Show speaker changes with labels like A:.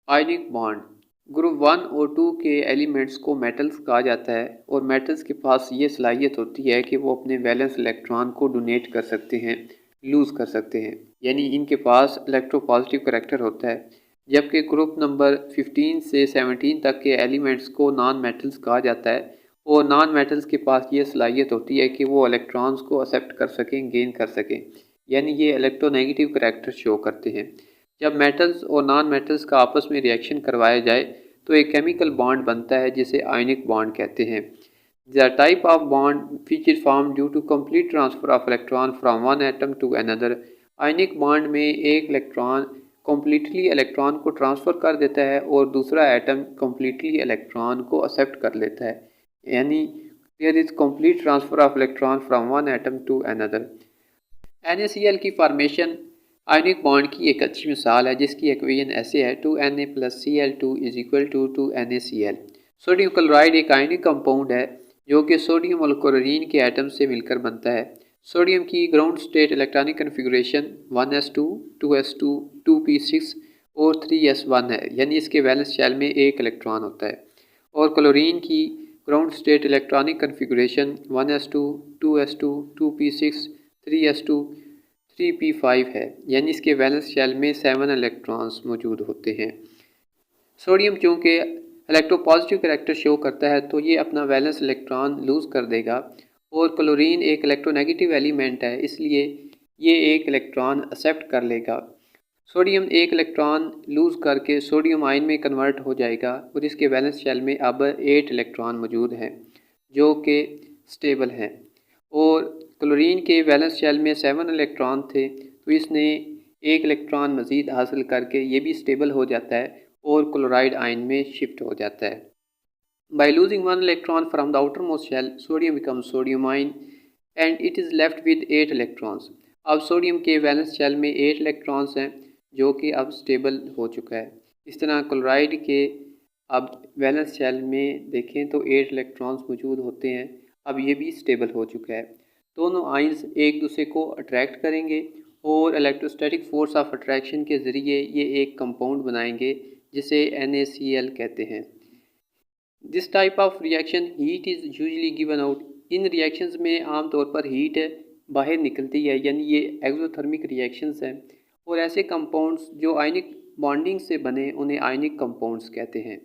A: Ionic bond group 1 और 2 के elements को मेटल्स कहा जाता है और मेटल्स के पास ये सलाहियत होती है कि वो अपने वैलेंस इलेक्ट्रॉन को डोनेट कर सकते हैं, लूज़ कर सकते हैं, यानी इनके पास इलेक्ट्रोपॉजिटिव करैक्टर होता है। जबकि ग्रुप नंबर 15 से 17 तक के एलिमेंट्स को नॉन मेटल्स कहा जाता है और नॉन मेटल्स के पास ये सलाहियत होती है कि वो इलेक्ट्रॉन्स को एक्सेप्ट कर सकें, गेन कर सकें, यानी ये इलेक्ट्रोनेगेटिव करैक्टर शो करते हैं। जब मेटल्स और नॉन मेटल्स का आपस में रिएक्शन करवाया जाए तो एक केमिकल बॉन्ड बनता है जिसे आयनिक बॉन्ड कहते हैं। The type of bond which is form due to complete transfer of electron from one atom to another. Ionic bond में एक इलेक्ट्रॉन कम्प्लीटली इलेक्ट्रॉन को ट्रांसफ़र कर देता है और दूसरा एटम कम्प्लीटली इलेक्ट्रॉन को एक्सेप्ट कर लेता है, यानी there is complete transfer of electron from one atom to another. NaCl की फॉर्मेशन आयनिक बॉन्ड की एक अच्छी मिसाल है जिसकी इक्वेशन ऐसे है 2Na + Cl2 = 2NaCl। Sodium chloride एक आयनिक कंपाउंड है जो कि सोडियम और क्लोरीन के एटम से मिलकर बनता है। सोडियम की ground state electronic configuration 1s2, 2s2, 2p6 और 3s1 है, यानी इसके वैलेंस शेल में एक इलेक्ट्रॉन होता है। और क्लोरीन की ground state electronic configuration 1s2, 2s2, 2p6, 3s2, 3p5 है, यानी इसके वैलेंस शेल में 7 इलेक्ट्रॉन्स मौजूद होते हैं। सोडियम चूँकि इलेक्ट्रोपॉजिटिव करैक्टर शो करता है तो ये अपना वैलेंस इलेक्ट्रॉन लूज़ कर देगा और क्लोरीन एक इलेक्ट्रोनेगेटिव एलिमेंट है, इसलिए ये एक इलेक्ट्रॉन एक्सेप्ट कर लेगा। सोडियम एक इलेक्ट्रॉन लूज़ करके सोडियम आयन में कन्वर्ट हो जाएगा और इसके वैलेंस शेल में अब 8 इलेक्ट्रॉन मौजूद हैं जो कि स्टेबल हैं। और क्लोरीन के वैलेंस शेल में 7 इलेक्ट्रॉन थे तो इसने एक इलेक्ट्रॉन मज़ीद हासिल करके ये भी स्टेबल हो जाता है और क्लोराइड आयन में शिफ्ट हो जाता है। By losing 1 electron from the outermost shell sodium becomes sodium ion and it is left with 8 electrons. अब सोडियम के वैलेंस शेल में 8 इलेक्ट्रॉन्स हैं जो कि अब स्टेबल हो चुका है। इस तरह क्लोराइड के अब वैलेंस शेल में देखें तो 8 इलेक्ट्रॉन्स मौजूद होते हैं, अब ये भी स्टेबल हो चुका है। दोनों आयंस एक दूसरे को अट्रैक्ट करेंगे और इलेक्ट्रोस्टैटिक फोर्स ऑफ अट्रैक्शन के ज़रिए ये एक कंपाउंड बनाएंगे जिसे NaCl कहते हैं। This type of reaction heat is usually given out. In reactions में आम तौर पर हीट बाहर निकलती है, यानी ये एक्सोथर्मिक रिएक्शंस हैं और ऐसे कंपाउंड्स जो आयनिक बॉन्डिंग से बने उन्हें आयनिक कंपाउंड्स कहते हैं।